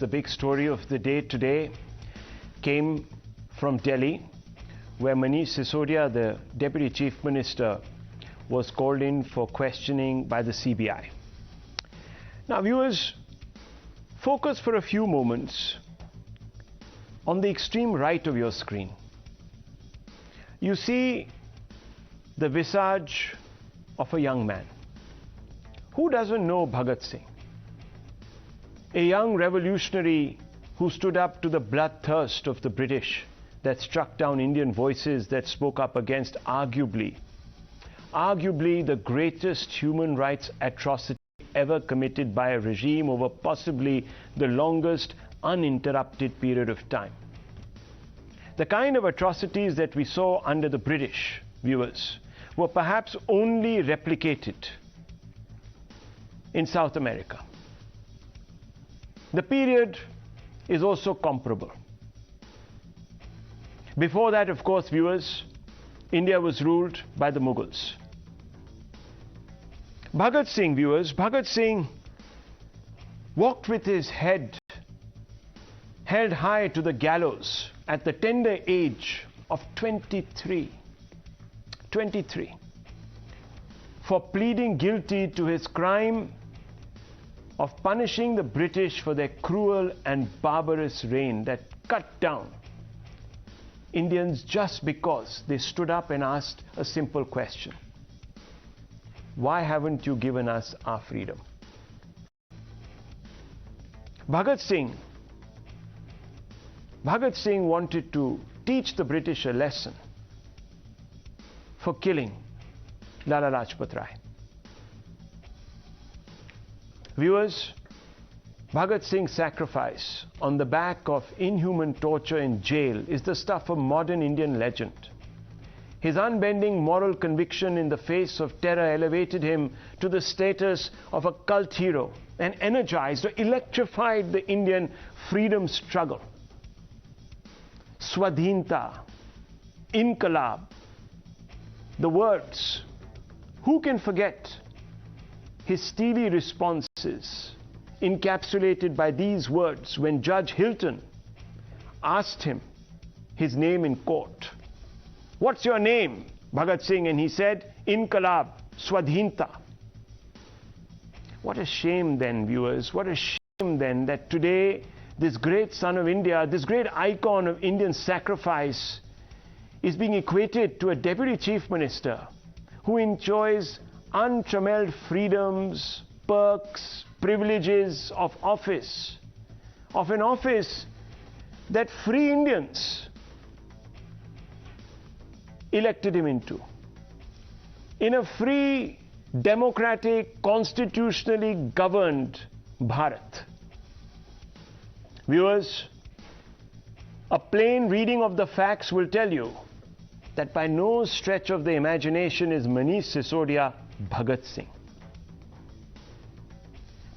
the big story of the day today came from Delhi, where Manish Sisodia, the Deputy Chief Minister, was called in for questioning by the CBI. Now, viewers, focus for a few moments on the extreme right of your screen. You see the visage of a young man. Who doesn't know Bhagat Singh? A young revolutionary who stood up to the bloodthirst of the British that struck down Indian voices that spoke up against arguably the greatest human rights atrocity ever committed by a regime over possibly the longest uninterrupted period of time. The kind of atrocities that we saw under the British, viewers, were perhaps only replicated in South America. The period is also comparable. Before that, of course, viewers, India was ruled by the Mughals. Bhagat Singh, viewers, Bhagat Singh walked with his head held high to the gallows at the tender age of 23, for pleading guilty to his crime of punishing the British for their cruel and barbarous reign that cut down Indians just because they stood up and asked a simple question: why haven't you given us our freedom? Bhagat Singh wanted to teach the British a lesson for killing Lala Lajpat Rai. Viewers, Bhagat Singh's sacrifice on the back of inhuman torture in jail is the stuff of modern Indian legend. His unbending moral conviction in the face of terror elevated him to the status of a cult hero and energized or electrified the Indian freedom struggle. Swadhinta, Inqilab, the words, who can forget his steely responses encapsulated by these words when Judge Hilton asked him his name in court. What's your name, Bhagat Singh? And he said, Inqilab, Swadhinta. What a shame then, viewers, what a shame then that today this great son of India, this great icon of Indian sacrifice is being equated to a Deputy Chief Minister who enjoys untrammeled freedoms, perks, privileges of an office that free Indians elected him into. In a free, democratic, constitutionally governed Bharat. Viewers, a plain reading of the facts will tell you that by no stretch of the imagination is Manish Sisodia Bhagat Singh.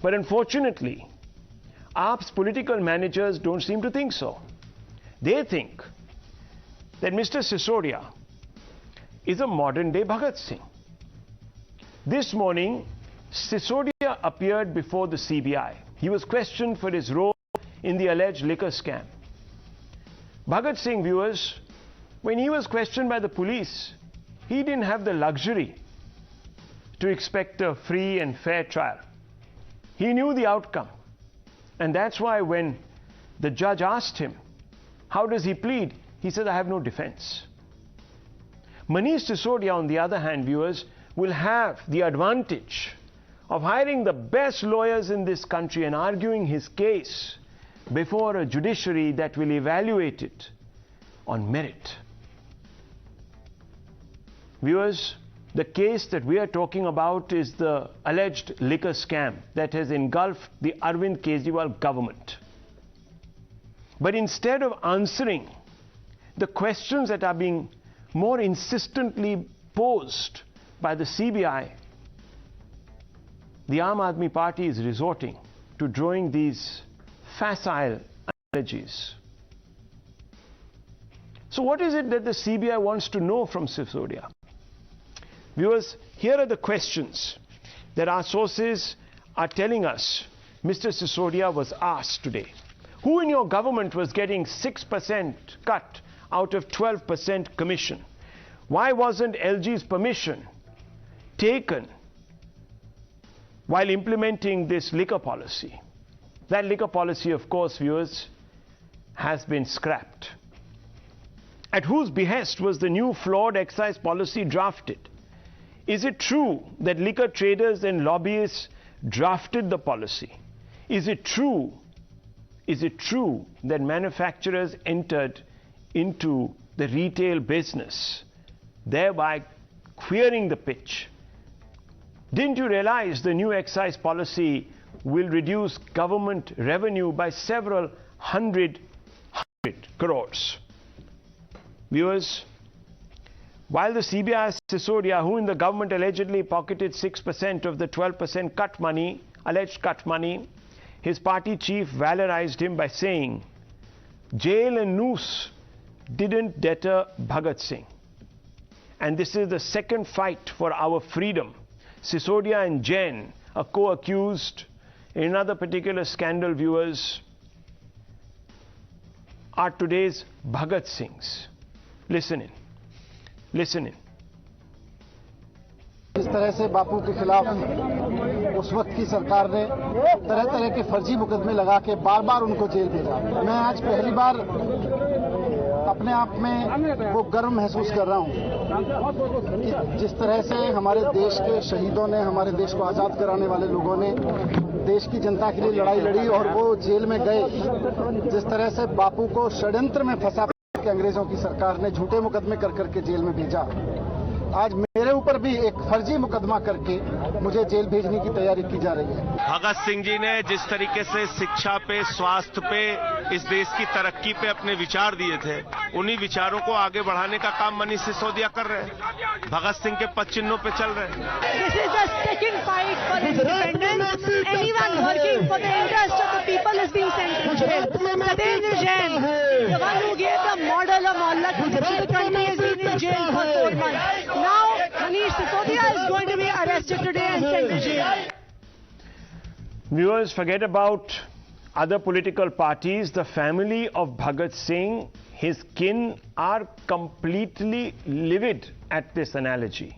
But unfortunately, AAP's political managers don't seem to think so. They think that Mr. Sisodia is a modern-day Bhagat Singh. This morning, Sisodia appeared before the CBI. He was questioned for his role in the alleged liquor scam. Bhagat Singh, viewers, when he was questioned by the police, he didn't have the luxury to expect a free and fair trial. He knew the outcome. And that's why when the judge asked him, how does he plead? He said, I have no defense. Manish Sisodia, on the other hand, viewers, will have the advantage of hiring the best lawyers in this country and arguing his case before a judiciary that will evaluate it on merit. Viewers, the case that we are talking about is the alleged liquor scam that has engulfed the Arvind Kejriwal government. But instead of answering the questions that are being more insistently posed by the CBI, the Aam Aadmi Party is resorting to drawing these facile analogies. So what is it that the CBI wants to know from Sisodia? Viewers, here are the questions that our sources are telling us Mr. Sisodia was asked today. Who in your government was getting 6% cut out of 12% commission? Why wasn't LG's permission taken while implementing this liquor policy? That liquor policy, of course, viewers, has been scrapped. At whose behest was the new flawed excise policy drafted? Is it true that liquor traders and lobbyists drafted the policy? Is it true that manufacturers entered into the retail business, thereby queering the pitch? Didn't you realize the new excise policy will reduce government revenue by several hundred crores? Viewers, while the CBI Sisodia, who in the government allegedly pocketed 6% of the 12% alleged cut money, his party chief valorized him by saying, jail and noose didn't deter Bhagat Singh. And this is the second fight for our freedom. Sisodia and Jain, a co-accused in another particular scandal, viewers, are today's Bhagat Singhs. Listen in. Listen in. इस तरह से बापू के खिलाफ उस वक्त की सरकार ने तरह तरह के फर्जी मुकदमे लगा के बार-बार उनको जेल भेजा। मैं आज पहली बार अपने आप में वो गर्व महसूस कर रहा हूं कि जिस तरह से हमारे देश के शहीदों ने, हमारे देश को आजाद कराने वाले लोगों ने देश की जनता के लिए लड़ाई लड़ी और वो जेल में गए। जिस तरह से बापू को षड्यंत्र में फंसा के अंग्रेजों की सरकार ने झूठे मुकदमे कर करके जेल में भेजा, आज मेरे ऊपर भी एक फर्जी मुकदमा करके मुझे जेल भेजने की तैयारी की जा रही है। भगत सिंह जी ने जिस तरीके से शिक्षा पे, स्वास्थ्य पे, इस देश की तरक्की पे अपने विचार दिए थे, उन्हीं विचारों को आगे बढ़ाने का काम मनीष सिसोदिया कर रहे हैं। भगत सिंह के पद चिन्हों पे चल रहे हैं। This is the second fight for independence. Anyone working for the interest of the people is being sent to jail. Satyendra Jain, the one who gave the model of Mohalla to the country, has been in jail for 4 months. Now, Manish Sisodia is going to be arrested today and sent to jail. Viewers, forget about other political parties. The family of Bhagat Singh, his kin, are completely livid at this analogy.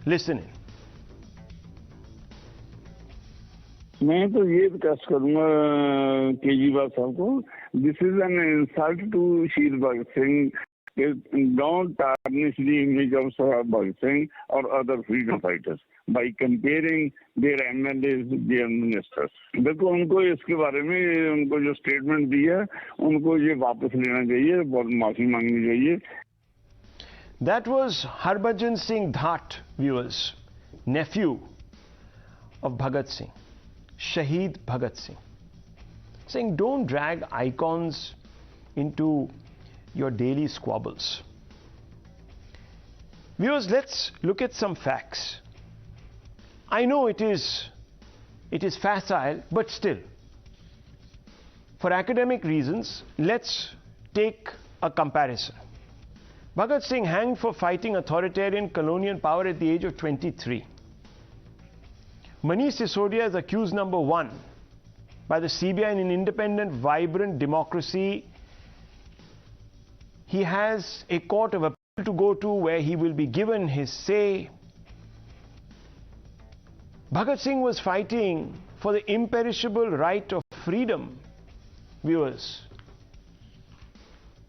Listen in. मैं तो ये request करूंगा केजरीवाल साहब को, this is an insult to शहीद Bhagat Singh. Don't tarnish the image of Bhagat Singh or other freedom fighters by comparing their MLAs with their ministers. देखो उनको इसके बारे में उनको जो स्टेटमेंट दी है उनको ये वापस लेना चाहिए, बहुत माफी मांगनी चाहिए. That was Harbhajan Singh Dhat, viewers, nephew of Bhagat Singh, Shaheed Bhagat Singh, saying don't drag icons into your daily squabbles. Viewers, let's look at some facts. I know it is facile, but still, for academic reasons, let's take a comparison. Bhagat Singh hanged for fighting authoritarian colonial power at the age of 23. Manish Sisodia is accused number 1 by the CBI in an independent, vibrant democracy. He has a court of appeal to go to where he will be given his say. Bhagat Singh was fighting for the imperishable right of freedom, viewers.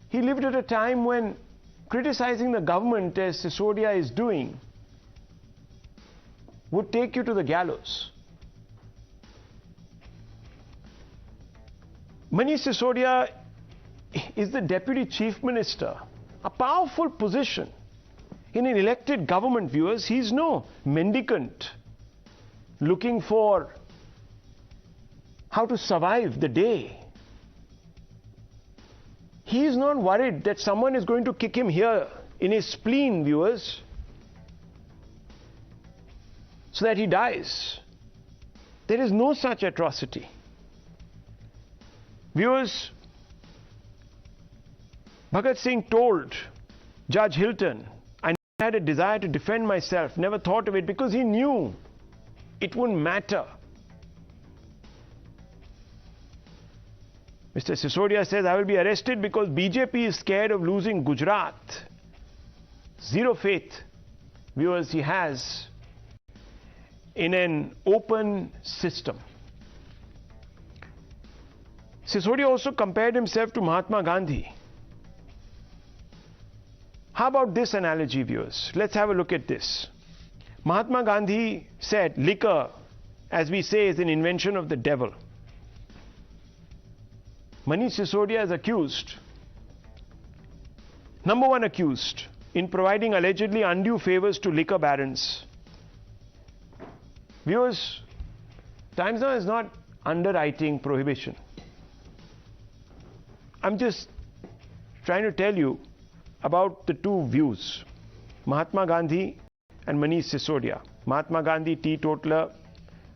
He lived at a time when criticizing the government, as Sisodia is doing, would take you to the gallows. Manish Sisodia is the Deputy Chief Minister, a powerful position in an elected government, viewers. He's no mendicant looking for how to survive the day. He is not worried that someone is going to kick him here in his spleen, viewers, so that he dies. There is no such atrocity. Viewers, Bhagat Singh told Judge Hilton, I had a desire to defend myself, never thought of it, because he knew it wouldn't matter. Mr. Sisodia says, I will be arrested because BJP is scared of losing Gujarat. Zero faith, viewers, he has in an open system. Sisodia also compared himself to Mahatma Gandhi. How about this analogy, viewers? Let's have a look at this. Mahatma Gandhi said, liquor, as we say, is an invention of the devil. Manish Sisodia is accused, number one accused, in providing allegedly undue favors to liquor barons. Viewers, Times Now is not underwriting prohibition. I'm just trying to tell you about the two views, Mahatma Gandhi and Manish Sisodia. Mahatma Gandhi, teetotaler,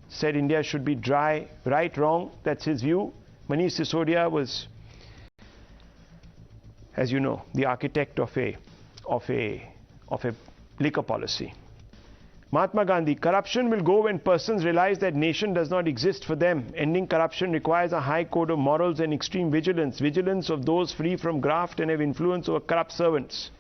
said India should be dry. Right, wrong, that's his view. Manish Sisodia was, as you know, the architect of a liquor policy. Mahatma Gandhi, corruption will go when persons realize that nation does not exist for them. Ending corruption requires a high code of morals and extreme vigilance. Vigilance of those free from graft and have influence over corrupt servants.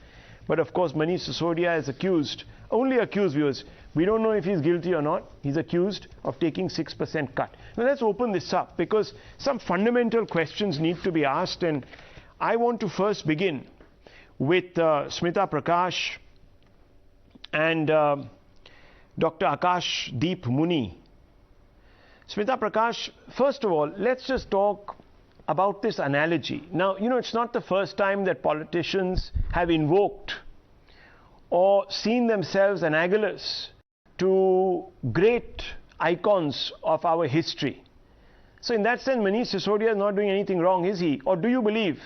But of course, Manish Sisodia is accused, only accused, viewers. We don't know if he's guilty or not. He's accused of taking 6% cut. Now let's open this up because some fundamental questions need to be asked, and I want to first begin with Smita Prakash and Dr. Akash Deep Muni. Smita Prakash, first of all, let's just talk about this analogy. Now, you know, it's not the first time that politicians have invoked or seen themselves analogous to great icons of our history. So in that sense, Manish Sisodia is not doing anything wrong, is he? Or do you believe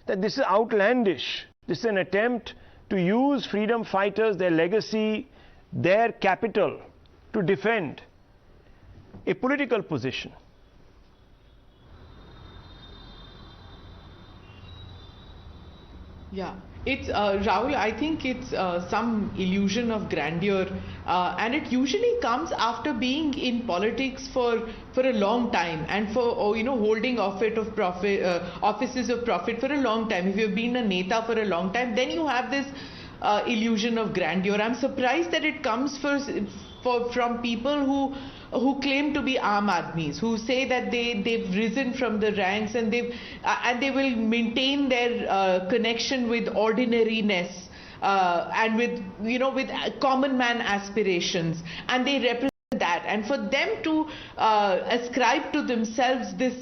that this is outlandish? This is an attempt to use freedom fighters, their legacy, their capital, to defend a political position? Yeah, it's Rahul, I think it's some illusion of grandeur, and it usually comes after being in politics for a long time and for holding offices of profit for a long time. If you've been a neta for a long time, then you have this illusion of grandeur. I'm surprised that it comes from people who claim to be Aam Aadmis, who say that they've risen from the ranks and they will maintain their connection with ordinariness and with common man aspirations, and they represent that. And for them to ascribe to themselves this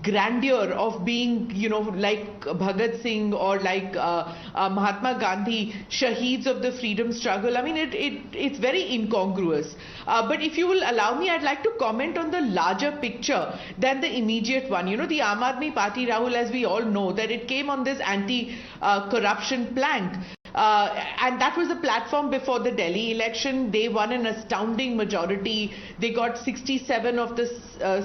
grandeur of being, like Bhagat Singh or like Mahatma Gandhi, Shaheeds of the freedom struggle, I mean, it's very incongruous. But if you will allow me, I'd like to comment on the larger picture than the immediate one. The Aam Aadmi Party, Rahul, as we all know, that it came on this anti-corruption plank. And that was the platform before the Delhi election. They won an astounding majority. They got 67 of the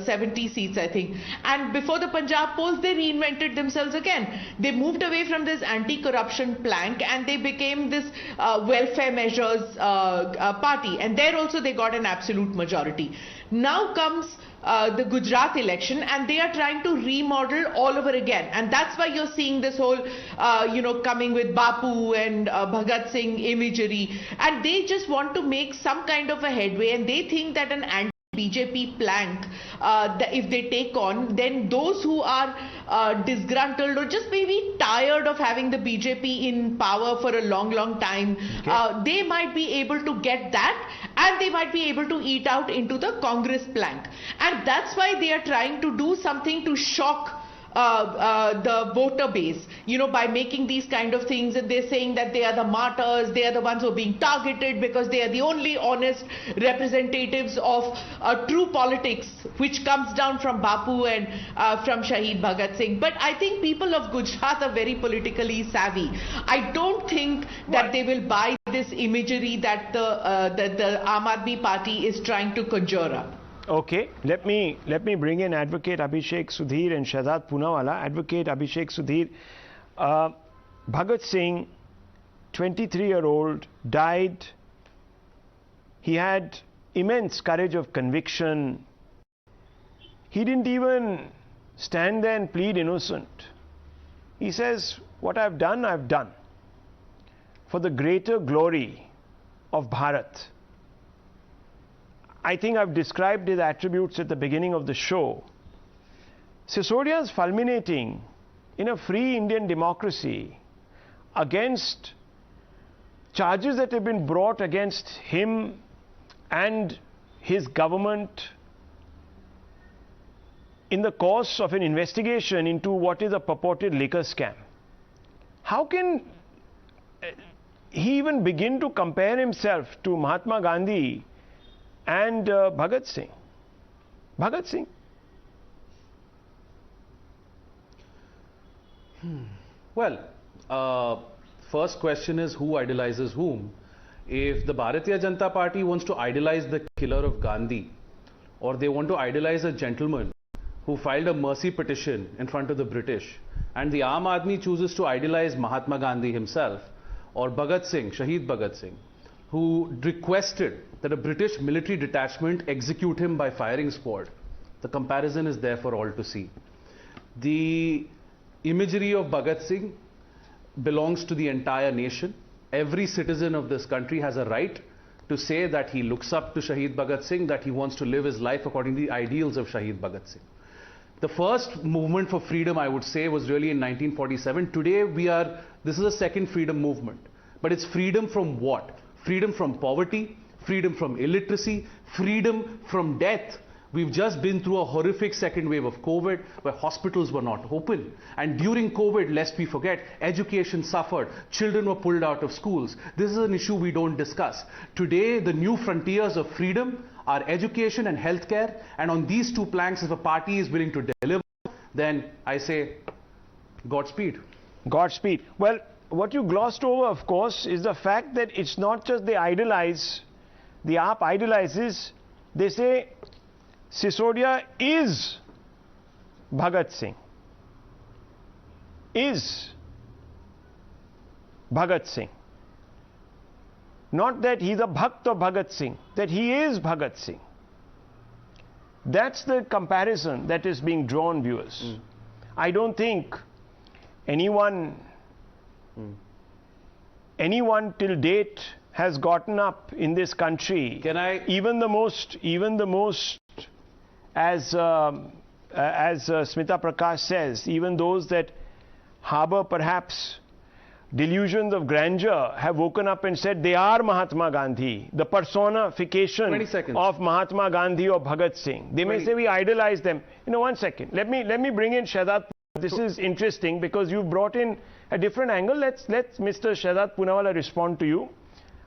70 seats, I think. And before the Punjab polls, they reinvented themselves again. They moved away from this anti-corruption plank and they became this welfare measures party. And there also they got an absolute majority. Now comes the Gujarat election, and they are trying to remodel all over again, and that's why you're seeing this whole coming with Bapu and Bhagat Singh imagery, and they just want to make some kind of a headway, and they think that an anti-BJP plank, if they take on, then those who are disgruntled or just maybe tired of having the BJP in power for a long time, they might be able to get that, and they might be able to eat out into the Congress plank. And that's why they are trying to do something to shock the voter base, by making these kind of things, and they're saying that they are the martyrs, they are the ones who are being targeted because they are the only honest representatives of true politics, which comes down from Bapu and from Shaheed Bhagat Singh. But I think people of Gujarat are very politically savvy. I don't think that they will buy this imagery that the Aam Aadmi Party is trying to conjure up. Okay, let me bring in Advocate Abhishek Sudhir and Shahzad Poonawala. Advocate Abhishek Sudhir, Bhagat Singh, 23-year-old, died. He had immense courage of conviction. He didn't even stand there and plead innocent. He says, what I've done, I've done for the greater glory of Bharat. I think I've described his attributes at the beginning of the show. Sisodia is fulminating in a free Indian democracy against charges that have been brought against him and his government in the course of an investigation into what is a purported liquor scam. How can he even begin to compare himself to Mahatma Gandhi and Bhagat Singh? Bhagat Singh. Well, first question is who idolizes whom? If the Bharatiya Janata Party wants to idolize the killer of Gandhi, or they want to idolize a gentleman who filed a mercy petition in front of the British, and the Aam Aadmi chooses to idolize Mahatma Gandhi himself, or Bhagat Singh, Shaheed Bhagat Singh, who requested that a British military detachment execute him by firing squad, the comparison is there for all to see. The imagery of Bhagat Singh belongs to the entire nation. Every citizen of this country has a right to say that he looks up to Shaheed Bhagat Singh, that he wants to live his life according to the ideals of Shaheed Bhagat Singh. The first movement for freedom, I would say, was really in 1947. Today, this is a second freedom movement. But it's freedom from what? Freedom from poverty, freedom from illiteracy, freedom from death. We've just been through a horrific second wave of COVID where hospitals were not open. And during COVID, lest we forget, education suffered. Children were pulled out of schools. This is an issue we don't discuss. Today, the new frontiers of freedom are education and healthcare. And on these two planks, if a party is willing to deliver, then I say, Godspeed. Godspeed. Well, what you glossed over, of course, is the fact that it's not just they idolize, the AAP idolizes, they say Sisodia is Bhagat Singh. Is Bhagat Singh. Not that he's a Bhakt of Bhagat Singh, that he is Bhagat Singh. That's the comparison that is being drawn, viewers. I don't think anyone till date has gotten up in this country. Can I? Even the most, as Smita Prakash says, even those that harbor perhaps delusions of grandeur have woken up and said they are Mahatma Gandhi, the personification of Mahatma Gandhi or Bhagat Singh. They may say we idolize them. You know, 1 second. Let me bring in Shehzad. This is interesting because you've brought in a different angle. Let's Mr. Shehzad Poonawalla respond to you.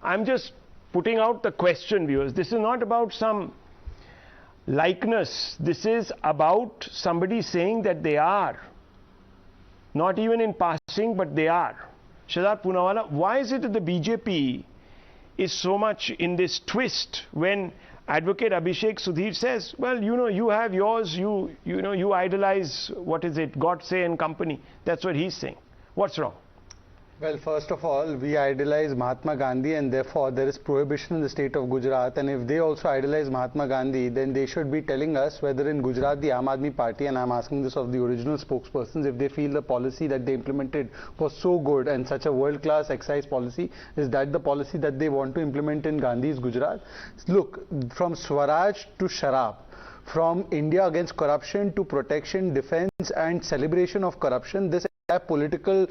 I'm just putting out the question, viewers. This is not about some likeness. This is about somebody saying that they are. Not even in passing, but they are. Shehzad Poonawalla, why is it that the BJP is so much in this twist when Advocate Abhishek Sudhir says, well, you know, you have yours, you idolize, what is it, Godse and company. That's what he's saying. What's wrong? Well, first of all, we idolize Mahatma Gandhi and therefore there is prohibition in the state of Gujarat, and if they also idolize Mahatma Gandhi, then they should be telling us whether in Gujarat the Aam Aadmi Party, and I'm asking this of the original spokespersons, if they feel the policy that they implemented was so good and such a world-class excise policy, is that the policy that they want to implement in Gandhi's Gujarat? Look, from Swaraj to Sharab, from India against corruption to protection, defense and celebration of corruption, this political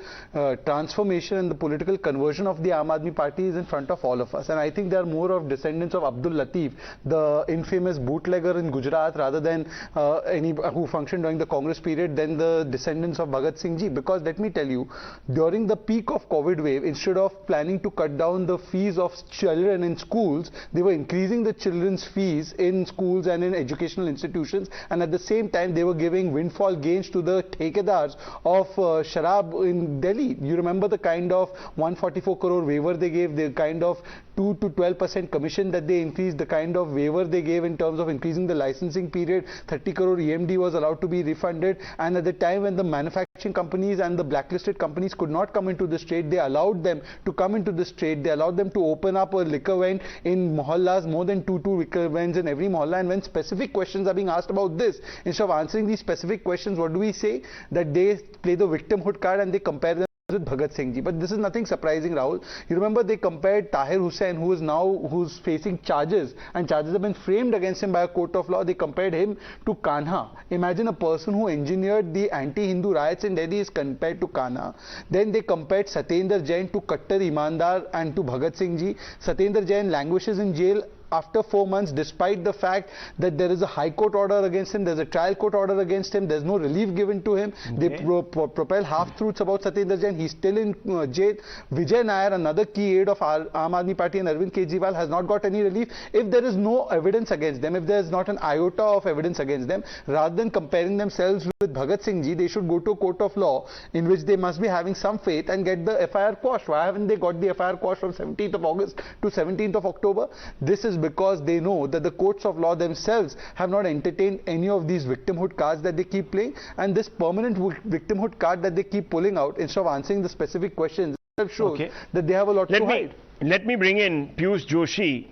transformation and the political conversion of the Aam Aadmi Party is in front of all of us, and I think they are more of descendants of Abdul Latif, the infamous bootlegger in Gujarat, rather than who functioned during the Congress period, than the descendants of Bhagat Singh ji. Because let me tell you, during the peak of COVID wave, instead of planning to cut down the fees of children in schools, they were increasing the children's fees in schools and in educational institutions, and at the same time they were giving windfall gains to the thekedars of Sharab in Delhi. You remember the kind of 144 crore waiver they gave, the kind of 2 to 12% commission that they increased, the kind of waiver they gave in terms of increasing the licensing period, 30 crore EMD was allowed to be refunded, and at the time when the manufacturing companies and the blacklisted companies could not come into this trade, they allowed them to come into this trade. They allowed them to open up a liquor vent in mohallas, more than two liquor vents in every mohalla. And when specific questions are being asked about this, instead of answering these specific questions, what do we say? That they play the victimhood card and they compare them with Bhagat Singh ji. But this is nothing surprising, Rahul. You remember they compared Tahir Hussain, who's facing charges, and charges have been framed against him by a court of law. They compared him to Kanha. Imagine a person who engineered the anti-Hindu riots in Delhi is compared to Kanha. Then they compared Satyendra Jain to Kattar Imandar and to Bhagat Singh ji. Satyendra Jain languishes in jail after 4 months, despite the fact that there is a high court order against him, there's a trial court order against him, there's no relief given to him. Okay. They propel half-truths about Satyendra Jain. He's still in jail. Vijay Nair, another key aide of Aam Aadmi Party, and Arvind Kejriwal has not got any relief. If there is no evidence against them, if there is not an iota of evidence against them, rather than comparing themselves with Bhagat Singh ji, they should go to a court of law in which they must be having some faith and get the FIR quashed. Why haven't they got the FIR quashed from 17th of August to 17th of October? This is because they know that the courts of law themselves have not entertained any of these victimhood cards that they keep playing, and this permanent victimhood card that they keep pulling out instead of answering the specific questions shows that they have a lot to hide. Let me bring in Piyush Joshi.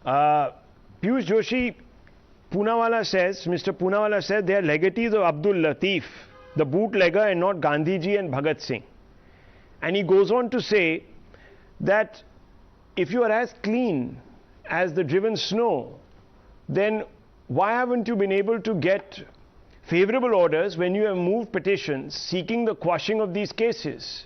Piyush Joshi, Mr. Poonawalla says they are legatees of Abdul Latif, the bootlegger, and not Gandhiji and Bhagat Singh. And he goes on to say that if you are as clean as the driven snow, then why haven't you been able to get favorable orders when you have moved petitions seeking the quashing of these cases?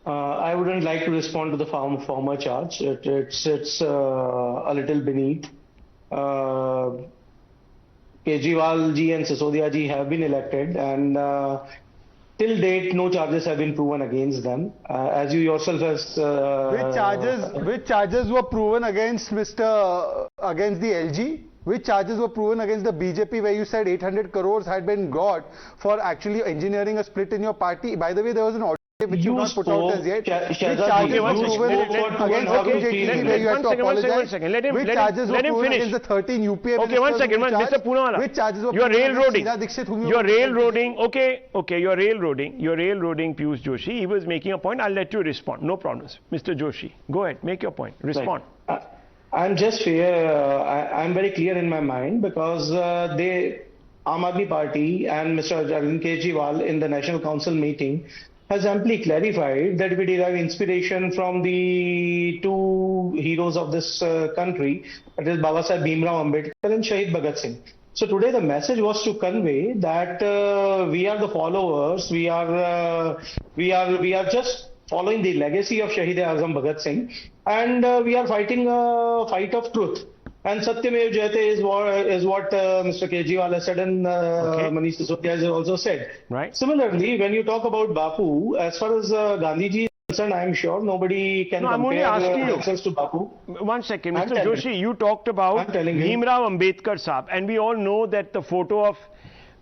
I wouldn't like to respond to the former charge. It's a little beneath. Kejriwal ji and Sisodia ji have been elected, and till date, no charges have been proven against them. As you yourself has... Which charges were proven against against the LG? Which charges were proven against the BJP, where you said 800 crores had been got for actually engineering a split in your party? By the way, there was an audio which you not put out as yet. Which charges were proven against JTC, where you had to apologize? Which charges were proven against the 13 UPA? Okay, one second, Mr. Poonawalla. Which charges were you are railroading. You are railroading. Okay, you are railroading. You are railroading Piyush Joshi. He was making a point. I'll let you respond. No problems. Mr. Joshi, go ahead. Make your point. Respond. Right. I'm just I'm very clear in my mind, because Aam Aadmi Party and Mr. Arvind Kejriwal in the National Council meeting has amply clarified that we derive inspiration from the two heroes of this country, that is Baba Saheb Bhimrao Ambedkar and Shaheed Bhagat Singh. So today the message was to convey that we are the followers, we are just following the legacy of Shaheed-e-Azam Bhagat Singh, and we are fighting a fight of truth. And Satyamev Jayate is what Mr. Kejriwal has said, and Manish Sisodia has also said. Right. Similarly, when you talk about Bapu, as far as Gandhiji is concerned, I am sure nobody can compare themselves to Bapu. One second, Mr. Joshi, you talked about Bhimrao Ambedkar Saab, and we all know that the photo of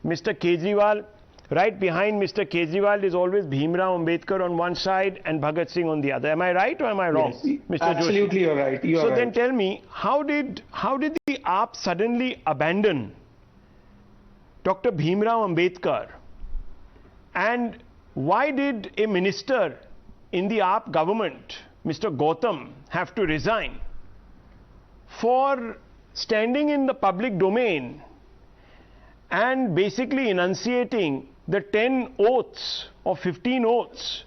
Mr. Kejriwal, right behind Mr. Kejriwal, is always Bhimrao Ambedkar on one side and Bhagat Singh on the other. Am I right or am I wrong, yes, Mr. Absolutely, Joshi? You're right. You are right. Then tell me, how did the AAP suddenly abandon Dr. Bhimrao Ambedkar, and why did a minister in the AAP government, Mr. Gautam, have to resign for standing in the public domain and basically enunciating the 10 oaths or 15 oaths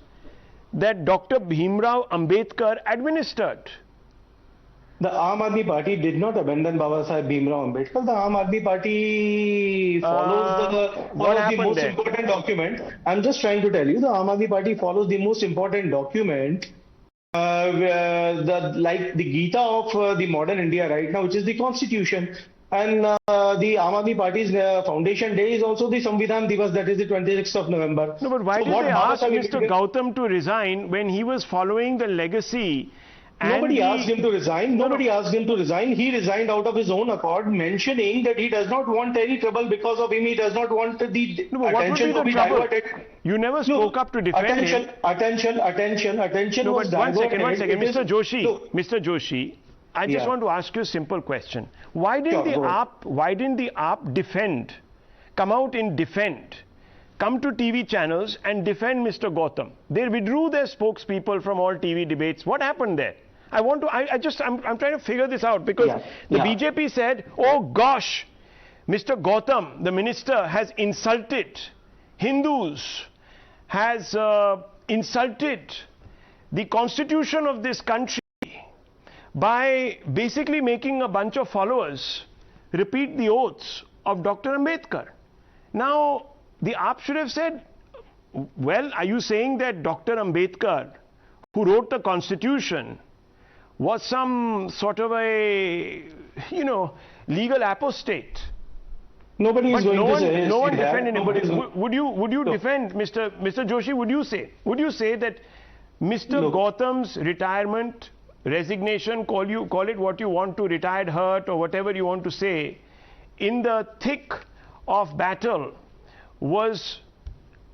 that Dr. Bhimrao Ambedkar administered? The Aam Aadmi Party did not abandon Baba Saheb Bhimrao Ambedkar. The Aam Aadmi Party follows the most important document. I'm just trying to tell you, the Aam Aadmi Party follows the most important document, like the Gita of the modern India right now, which is the Constitution. And the Aam Aadmi Party's foundation day is also the Samvidhan Divas, that is the 26th of November. No, but why did they ask Mr. Gautam to resign when he was following the legacy Nobody asked him to resign. Nobody asked him to resign. He resigned out of his own accord, mentioning that he does not want any trouble because of him. He does not want the attention to be diverted. You never spoke up to defend him. Attention was diverted. One second. Mr. Joshi, I just want to ask you a simple question. Why didn't the AAP defend, come out and defend, come to TV channels and defend Mr. Gautam? They withdrew their spokespeople from all TV debates. What happened there? I'm trying to figure this out, because the BJP said, oh gosh, Mr. Gautam, the minister, has insulted Hindus, has insulted the constitution of this country by basically making a bunch of followers repeat the oaths of Dr. Ambedkar. Now, the AAP should have said, well, are you saying that Dr. Ambedkar, who wrote the constitution, was some sort of a, legal apostate? Nobody is going to say no one defended him. Would you defend, Mr. Joshi, would you say that Mr. Gautam's retirement, resignation, call it what you want to, retired hurt or whatever you want to say, in the thick of battle was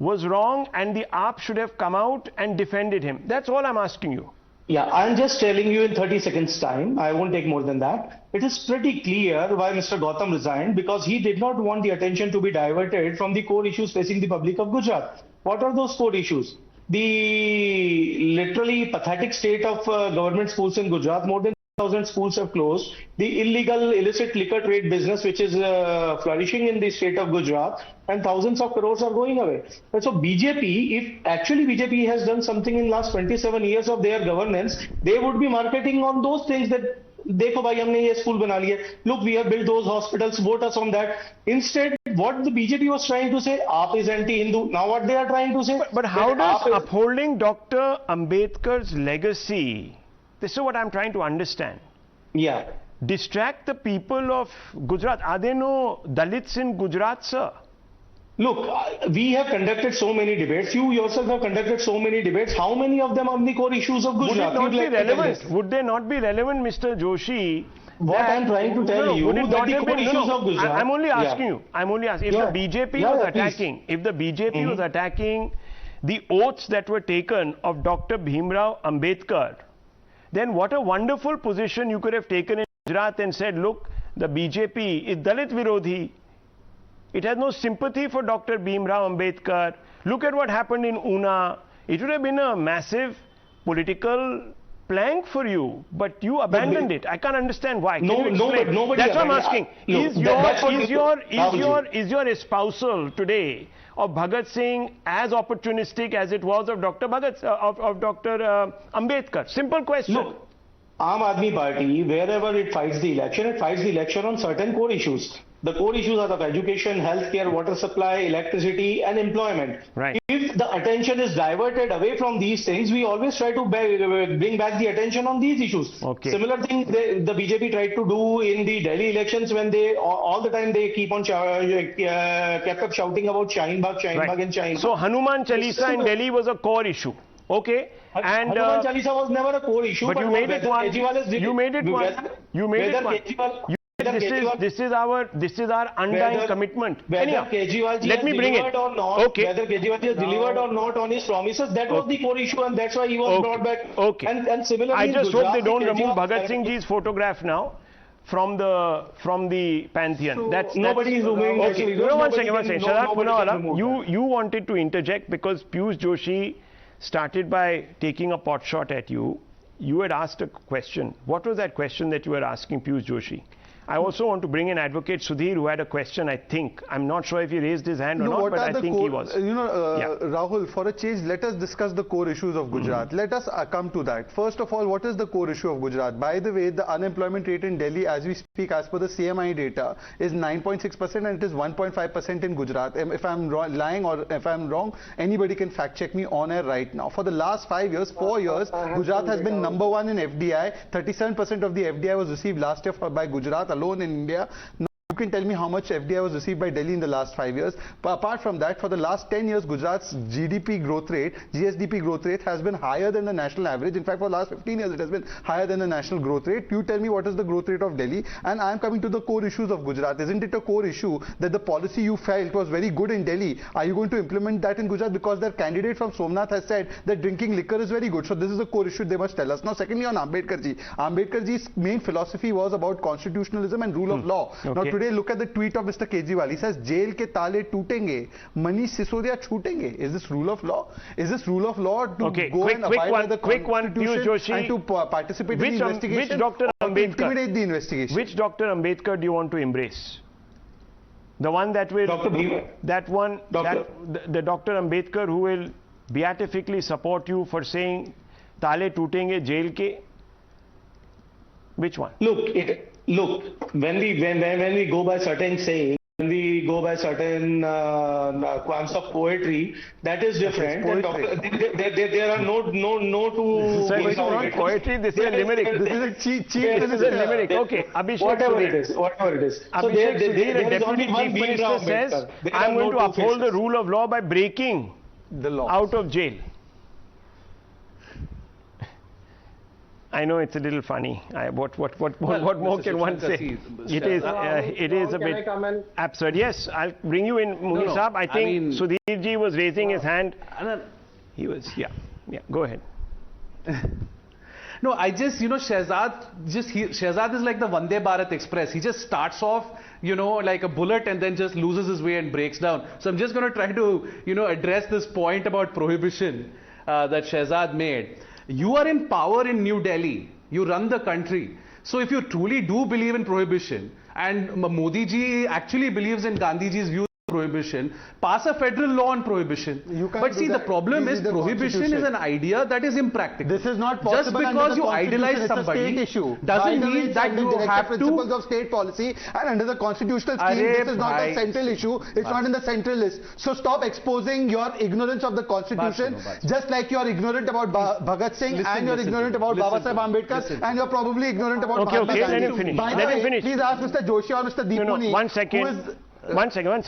wrong, and the AAP should have come out and defended him? That's all I'm asking you. Yeah, I'm just telling you in 30 seconds time, I won't take more than that. It is pretty clear why Mr. Gautam resigned, because he did not want the attention to be diverted from the core issues facing the public of Gujarat. What are those core issues? The literally pathetic state of government schools in Gujarat. More than 1,000 schools have closed. The illegal, illicit liquor trade business, which is flourishing in the state of Gujarat, and thousands of crores are going away. And so BJP, if actually BJP has done something in last 27 years of their governance, they would be marketing on those things that, देखो भाई हमने ये school बना लिया. Look, we have built those hospitals. Vote us on that. Instead, what the BJP was trying to say, AAP is anti-Hindu. Now what they are trying to say? But how does upholding Dr. Ambedkar's legacy, this is what I'm trying to understand, distract the people of Gujarat? Are there no Dalits in Gujarat, sir? Look, we have conducted so many debates. You yourself have conducted so many debates. How many of them are on the core issues of Gujarat? Would they not be relevant, Mr. Joshi? What I'm trying to tell you, that the core issues of Gujarat. I'm only asking you. If the BJP was attacking, if the BJP was attacking the oaths that were taken of Dr. Bhimrao Ambedkar, then what a wonderful position you could have taken in Gujarat and said, look, the BJP is Dalit Virodhi. It has no sympathy for Dr. Bhimrao Ambedkar. Look at what happened in Una. It would have been a massive political plank for you, but you abandoned it. I can't understand why. Nobody. That's what I'm asking. Is your espousal today of Bhagat Singh as opportunistic as it was of Dr. Ambedkar? Simple question. Look, Aam Aadmi Party, wherever it fights the election on certain core issues. The core issues are of education, healthcare, water supply, electricity, and employment. Right. If the attention is diverted away from these things, we always try to bring back the attention on these issues. Okay. Similar thing the BJP tried to do in the Delhi elections, when they all the time they keep on kept up shouting about Shaheen Bagh and Shaheen Bagh. So Hanuman Chalisa in Delhi was a core issue. Okay. And Hanuman Chalisa was never a core issue. But you made it one. You made it one. This is our undying commitment. Whether Kejriwal let me bring it. Or not, whether Kejriwal has delivered or not on his promises, that was the core issue, and that's why he was brought back. Okay. And similarly, I just hope they don't remove Bhagat Singh ji's photograph now from the pantheon. So that's nobody is removing. Okay. One second. Sharath Poonawala, you wanted to interject because Piyush Joshi started by taking a pot shot at you. You had asked a question. What was that question that you were asking Piyush Joshi? I also want to bring in Advocate Sudhir, who had a question, I think. I'm not sure if he raised his hand or not, but I think he was. Rahul, for a change, let us discuss the core issues of Gujarat. Let us come to that. First of all, what is the core issue of Gujarat? By the way, the unemployment rate in Delhi, as we speak, as per the CMI data, is 9.6% and it is 1.5% in Gujarat. If I'm lying or if I'm wrong, anybody can fact check me on air right now. For the last 4 years, Gujarat has been #1 in FDI. 37% of the FDI was received last year by Gujarat alone in India. Now can tell me how much FDI was received by Delhi in the last 5 years. But apart from that, for the last 10 years, Gujarat's GDP growth rate, GSDP growth rate has been higher than the national average. In fact, for the last 15 years, it has been higher than the national growth rate. You tell me what is the growth rate of Delhi, and I am coming to the core issues of Gujarat. Isn't it a core issue that the policy you felt was very good in Delhi, are you going to implement that in Gujarat? Because their candidate from Somnath has said that drinking liquor is very good. So this is a core issue they must tell us. Now, secondly, on Ambedkar ji. Ambedkar ji's main philosophy was about constitutionalism and rule of law. Okay. Now, today, look at the tweet of Mr. Kejriwal. He says, Jail Ke Taale Tootenge, Manish Sisodia chutenge. Is this rule of law? Is this rule of law to go and abide by the Piyush Joshi, and to participate in the investigation? Which Dr. Ambedkar? Intimidate the investigation. Which Dr. Ambedkar do you want to embrace? The one that will, the Dr. Ambedkar who will beatifically support you for saying Taale Tootenge Jail Ke? Which one? Look, when we go by certain sayings, when we go by certain quants of poetry, that is different. There are no two. Sir, this is not poetry. This is a limerick. This is a cheap. This is a limerick. Okay, Abhishek. Whatever it is. Abhishek Sudhir, the Deputy Chief Minister, says, "I'm going to uphold the rule of law by breaking the law out of jail." I know it's a little funny. What more can one say? It is a bit absurd. Yes, I'll bring you in, Muni Saab. I think Sudhir ji was raising his hand. He was, yeah. Go ahead. No, I just, Shehzad is like the Vande Bharat Express. He just starts off, like a bullet and then just loses his way and breaks down. So I'm just going to try to, address this point about prohibition that Shehzad made. You are in power in New Delhi. You run the country. So if you truly do believe in prohibition, and Modi ji actually believes in Gandhi ji's view prohibition, pass a federal law on prohibition. But see, the problem is prohibition is an idea that is impractical. This is not possible. Just because you idolize somebody doesn't mean that you have to. Principles of state policy, and under the constitutional scheme, this is not a central issue. It's not in the central list. So stop exposing your ignorance of the constitution, just like you are ignorant about Bhagat Singh, and you're ignorant about Baba Saheb Ambedkar, and you're probably ignorant about Mahatma Gandhi. Let him finish. Let him finish. Please ask Mr. Joshi or Mr. Deepuni. One second. One second.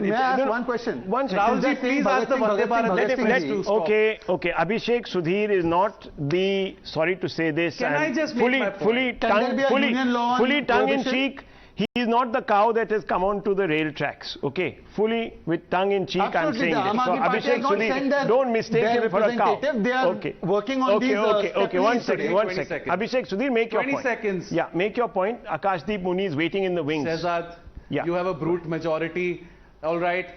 May I ask one question? One second. Rahul, please ask the Vande Bharat. Okay. Abhishek Sudhir is not the, sorry to say this, can I just fully tongue in cheek. He is not the cow that has come onto the rail tracks. Okay, fully with tongue in cheek. I'm saying this. So Abhishek Sudhir, don't mistake him for a cow. They are working on these. Okay. One second. Abhishek Sudhir, make your point. 20 seconds. Yeah, make your point. Akashdeep Muni is waiting in the wings. Shehzad, you have a brute majority. All right.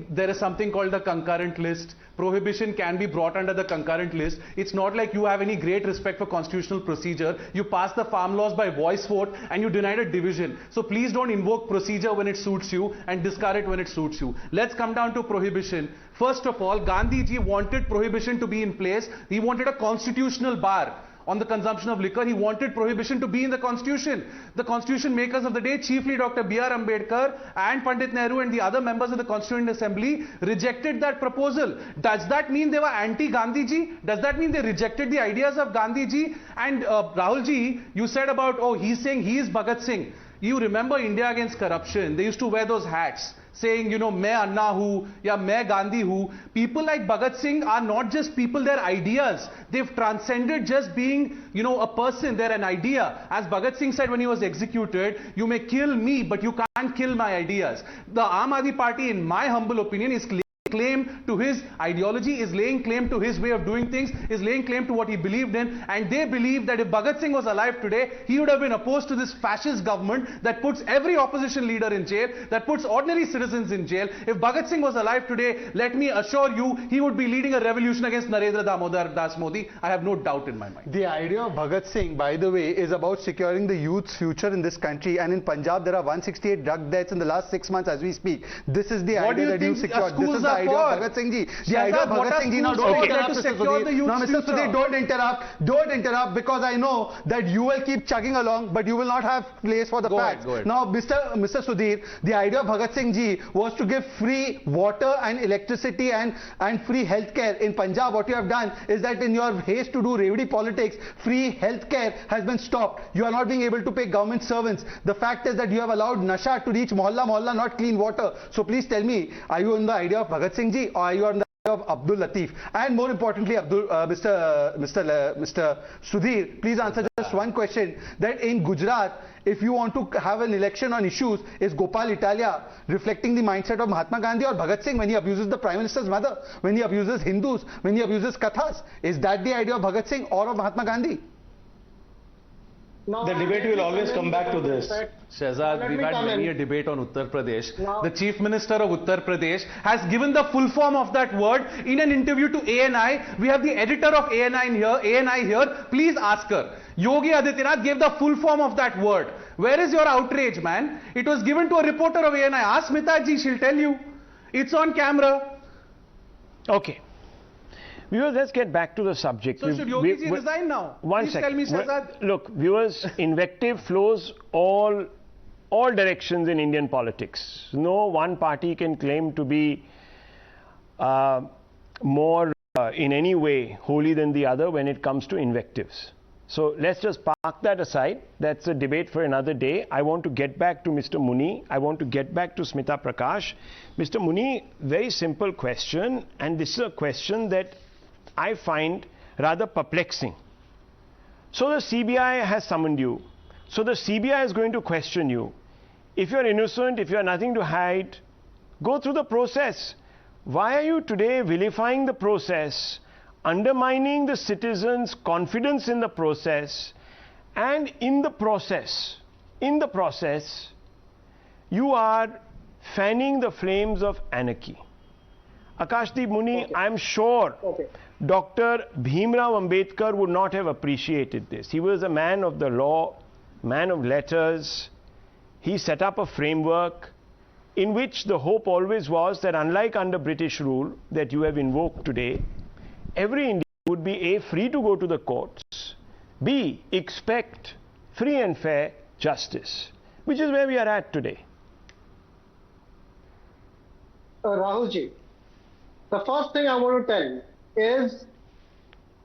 There is something called the concurrent list. Prohibition can be brought under the concurrent list. It's not like you have any great respect for constitutional procedure. You pass the farm laws by voice vote and you denied a division. So please don't invoke procedure when it suits you and discard it when it suits you. Let's come down to prohibition. First of all, Gandhi ji wanted prohibition to be in place. He wanted a constitutional bar on the consumption of liquor. He wanted prohibition to be in the constitution. The constitution makers of the day, chiefly Dr. B.R. Ambedkar and Pandit Nehru and the other members of the Constituent Assembly, rejected that proposal. Does that mean they were anti-Gandhi ji? Does that mean they rejected the ideas of Gandhi ji? And Rahul ji, you said about, he's saying he is Bhagat Singh. You remember India Against Corruption? They used to wear those hats saying, main Anna hu, ya main Gandhi hu. People like Bhagat Singh are not just people, they're ideas. They've transcended just being, a person, they're an idea. As Bhagat Singh said when he was executed, you may kill me, but you can't kill my ideas. The Aam Aadmi Party, in my humble opinion, is claim to his ideology, is laying claim to his way of doing things, is laying claim to what he believed in, and they believe that if Bhagat Singh was alive today, he would have been opposed to this fascist government that puts every opposition leader in jail, that puts ordinary citizens in jail. If Bhagat Singh was alive today, let me assure you, he would be leading a revolution against Narendra Damodar Das Modi. I have no doubt in my mind. The idea of Bhagat Singh, by the way, is about securing the youth's future in this country, and in Punjab there are 168 drug deaths in the last 6 months as we speak. This is the idea that you secured. This is the idea of Bhagat Singh ji. The idea of Bhagat Singh ji. Now don't interrupt, Mr. Sudhir. Now, Mr. Sudhir, don't interrupt. Don't interrupt, because I know that you will keep chugging along, but you will not have place for the facts. Now, Mr. Sudhir, the idea of Bhagat Singh ji was to give free water and electricity and free healthcare. In Punjab, what you have done is that in your haste to do revdi politics, free healthcare has been stopped. You are not being able to pay government servants. The fact is that you have allowed nasha to reach mohalla, not clean water. So please tell me, are you on the idea of Bhagat Singh ji, or are you on the idea of Abdul Latif? And more importantly, Mr. Sudhir, please answer just one question, that in Gujarat, if you want to have an election on issues, is Gopal Italia reflecting the mindset of Mahatma Gandhi or Bhagat Singh when he abuses the Prime Minister's mother, when he abuses Hindus, when he abuses Kathas? Is that the idea of Bhagat Singh or of Mahatma Gandhi? The debate will always come back to this. Shehzad, we've had many a debate on Uttar Pradesh. The Chief Minister of Uttar Pradesh has given the full form of that word in an interview to ANI. We have the editor of ANI here. Please ask her. Yogi Adityanath gave the full form of that word. Where is your outrage, man? It was given to a reporter of ANI. Ask Smita ji, she'll tell you. It's on camera. Okay. Viewers, let's get back to the subject. So should Yogi ji resign now? One second. Tell me, Shehzad. Look, viewers, invective flows all directions in Indian politics. No one party can claim to be more in any way holy than the other when it comes to invectives. So let's just park that aside. That's a debate for another day. I want to get back to Mr. Muni. I want to get back to Smita Prakash. Mr. Muni, very simple question, and this is a question that I find rather perplexing. So the CBI has summoned you. So the CBI is going to question you. If you're innocent, if you have nothing to hide, go through the process. Why are you today vilifying the process, undermining the citizens' confidence in the process, and in the process, you are fanning the flames of anarchy? Akashdeep Muni, I'm sure Dr. Bhimrao Ambedkar would not have appreciated this. He was a man of the law, man of letters. He set up a framework in which the hope always was that, unlike under British rule that you have invoked today, every Indian would be A, free to go to the courts, B, expect free and fair justice, which is where we are at today. Rahulji, the first thing I want to tell is,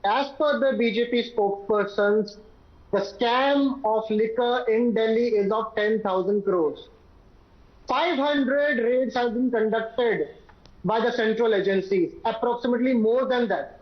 as per the BJP spokespersons, the scam of liquor in Delhi is of 10,000 crores. 500 raids have been conducted by the central agencies, approximately more than that.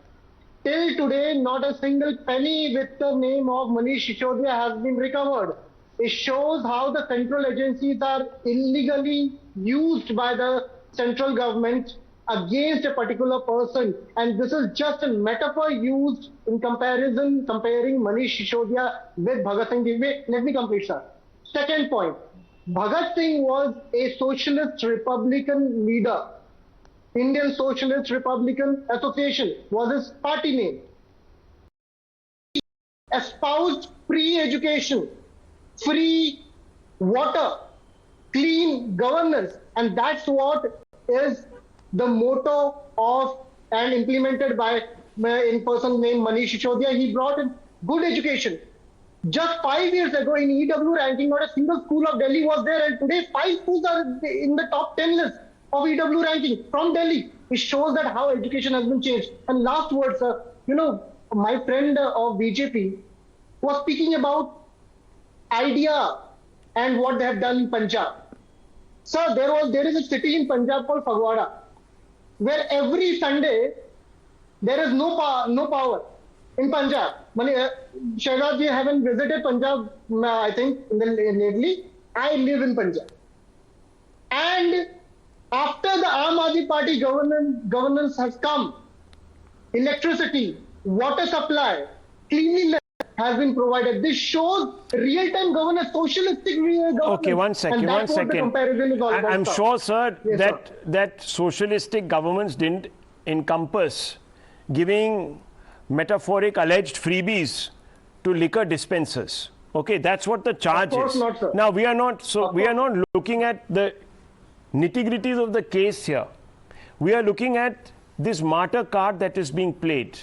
Till today, not a single penny with the name of Manish Sisodia has been recovered. It shows how the central agencies are illegally used by the central government against a particular person, and this is just a metaphor used in comparing Manish Sisodia with Bhagat Singh. Let me complete, sir. Second point, Bhagat Singh was a socialist Republican leader. Indian Socialist Republican Association was his party name. He espoused free education, free water, clean governance, and that's what is the motto of and implemented by a person named Manish Sisodia. He brought in good education. Just 5 years ago in EW ranking, not a single school of Delhi was there, and today 5 schools are in the top 10 list of EW ranking from Delhi. It shows that how education has been changed. And last word, sir, my friend of BJP was speaking about idea and what they have done in Punjab. Sir, there is a city in Punjab called Fagwada, where every Sunday there is no power in Punjab. Shehzad ji haven't visited Punjab, I think, lately. I live in Punjab. And after the Aam Aadmi Party governance has come, electricity, water supply, cleanliness has been provided. This shows real-time governance, socialistic governance. Okay, one second. I'm sure, sir, yes, that socialistic governments didn't encompass giving metaphoric alleged freebies to liquor dispensers. Okay, that's what the charge is. Not, sir. Now, we are not looking at the nitty-gritties of the case here. We are looking at this martyr card that is being played.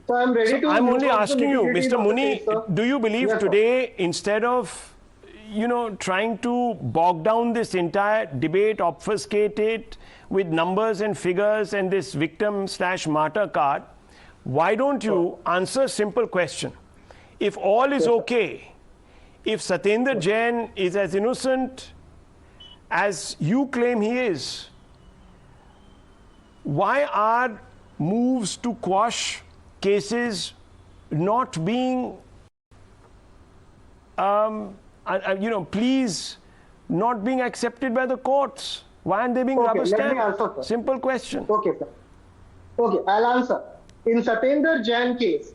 So I'm ready to. I'm only asking you, Mr. Muni, do you believe today, instead of, trying to bog down this entire debate, obfuscate it with numbers and figures and this victim/martyr card, why don't you answer a simple question? If all is okay, if Satyendra Jain is as innocent as you claim he is, why are moves to quash cases not being, please, not being accepted by the courts? Why aren't they being rubber stamped? Simple question. Okay, sir. Okay, I'll answer. In Satyendra Jain case,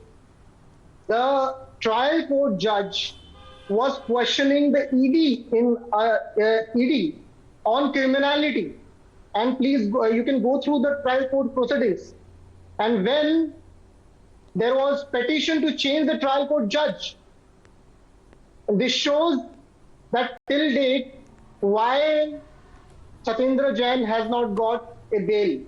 the trial court judge was questioning the ED on criminality. And please, you can go through the trial court proceedings. And when there was petition to change the trial court judge, this shows that till date, why Satyendra Jain has not got a bail.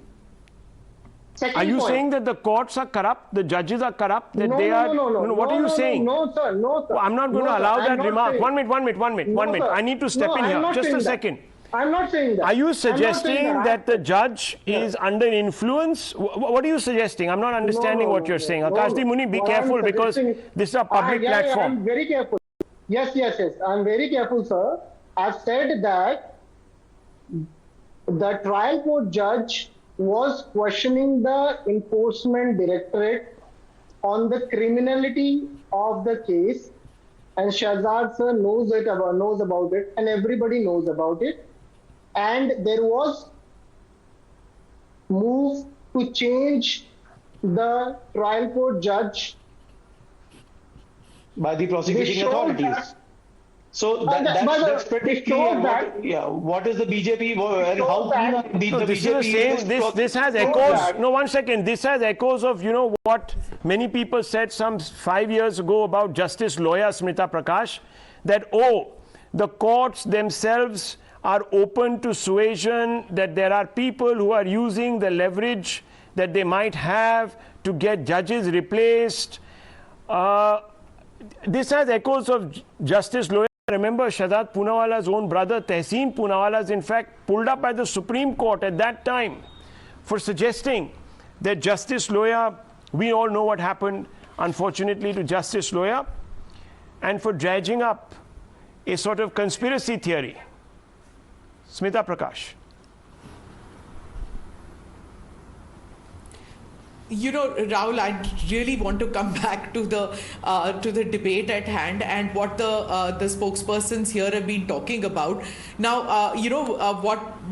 Second are you point, saying that the courts are corrupt, the judges are corrupt, that no, they are... No. What are you saying? No, sir. Well, I'm not going to allow that remark. Saying. One minute. I need to step in here. Just a second. I'm not saying that. Are you suggesting that the judge is under influence? What are you suggesting? I'm not understanding what you're saying. Akashdi Muni, be careful because this is a public platform. I'm very careful. Yes. I'm very careful, sir. I've said that the trial court judge was questioning the enforcement directorate on the criminality of the case, and Shahzad sir knows about it, and everybody knows about it. And there was move to change the trial court judge by the prosecuting authorities. So that's pretty clear. What is the BJP and how the BJP? This has echoes. No, 1 second. This has echoes of what many people said some 5 years ago about Justice lawyer Smita Prakash, that the courts themselves are open to suasion, that there are people who are using the leverage that they might have to get judges replaced. This has echoes of Justice lawyer. Remember, Shahzad Poonawala's own brother, Tehseen Poonawala, is in fact pulled up by the Supreme Court at that time for suggesting that Justice Loya, we all know what happened, unfortunately, to Justice Loya, and for dredging up a sort of conspiracy theory. Smita Prakash. Rahul, I really want to come back to the debate at hand and what the spokespersons here have been talking about. Now,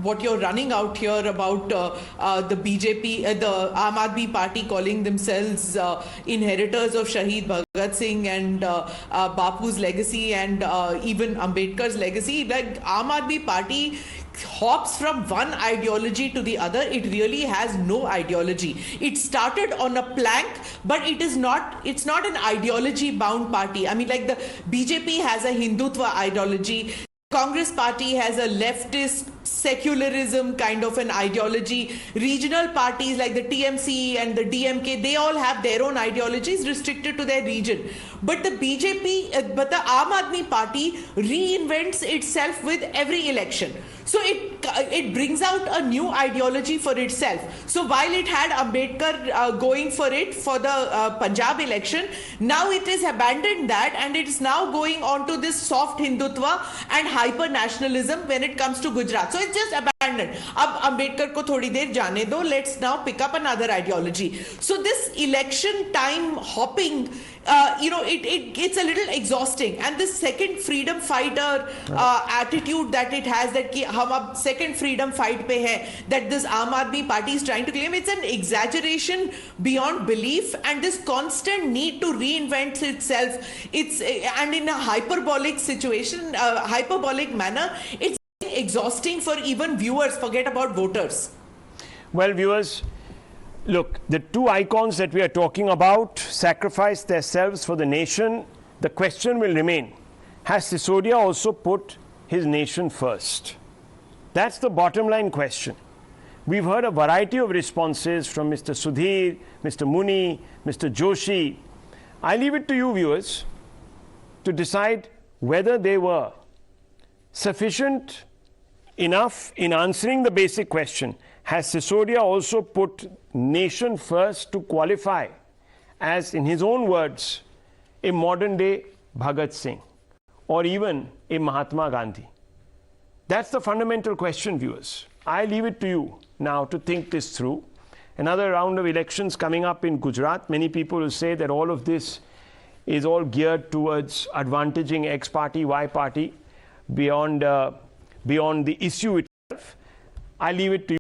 what you're running out here about the BJP, the Aam Aadmi Party calling themselves inheritors of Shaheed Bhagat Singh and Bapu's legacy and even Ambedkar's legacy. Like Aam Aadmi Party hops from one ideology to the other. It really has no ideology. It started on a plank, but it's not an ideology bound party. I mean, like the BJP has a Hindutva ideology, Congress party has a leftist secularism kind of an ideology. Regional parties like the TMC and the DMK, they all have their own ideologies restricted to their region. But the BJP, but the Aam Aadmi Party reinvents itself with every election. So it brings out a new ideology for itself. So while it had Ambedkar going for it for the Punjab election, now it has abandoned that and it is now going on to this soft Hindutva and hyper nationalism when it comes to Gujarat. So it's just abandoned. Ab Ambedkar ko thodi der jaane do. Let's now pick up another ideology. So this election time hopping, it's a little exhausting. And this second freedom fighter attitude that it has, that ki hum ab second freedom fight pe hai, that this Aam Aadmi Party is trying to claim, it's an exaggeration beyond belief. And this constant need to reinvent itself, and in a hyperbolic situation, hyperbolic manner, it's exhausting for even viewers, forget about voters. Well, viewers, look, the two icons that we are talking about sacrificed themselves for the nation. The question will remain, has Sisodia also put his nation first? That's the bottom line question. We've heard a variety of responses from Mr. Sudhir, Mr. Muni, Mr. Joshi. I leave it to you, viewers, to decide whether they were sufficient enough in answering the basic question. Has Sisodia also put nation first to qualify as, in his own words, a modern-day Bhagat Singh or even a Mahatma Gandhi? That's the fundamental question, viewers. I leave it to you now to think this through. Another round of elections coming up in Gujarat. Many people will say that all of this is all geared towards advantaging X party, Y party beyond the issue itself. I leave it to you.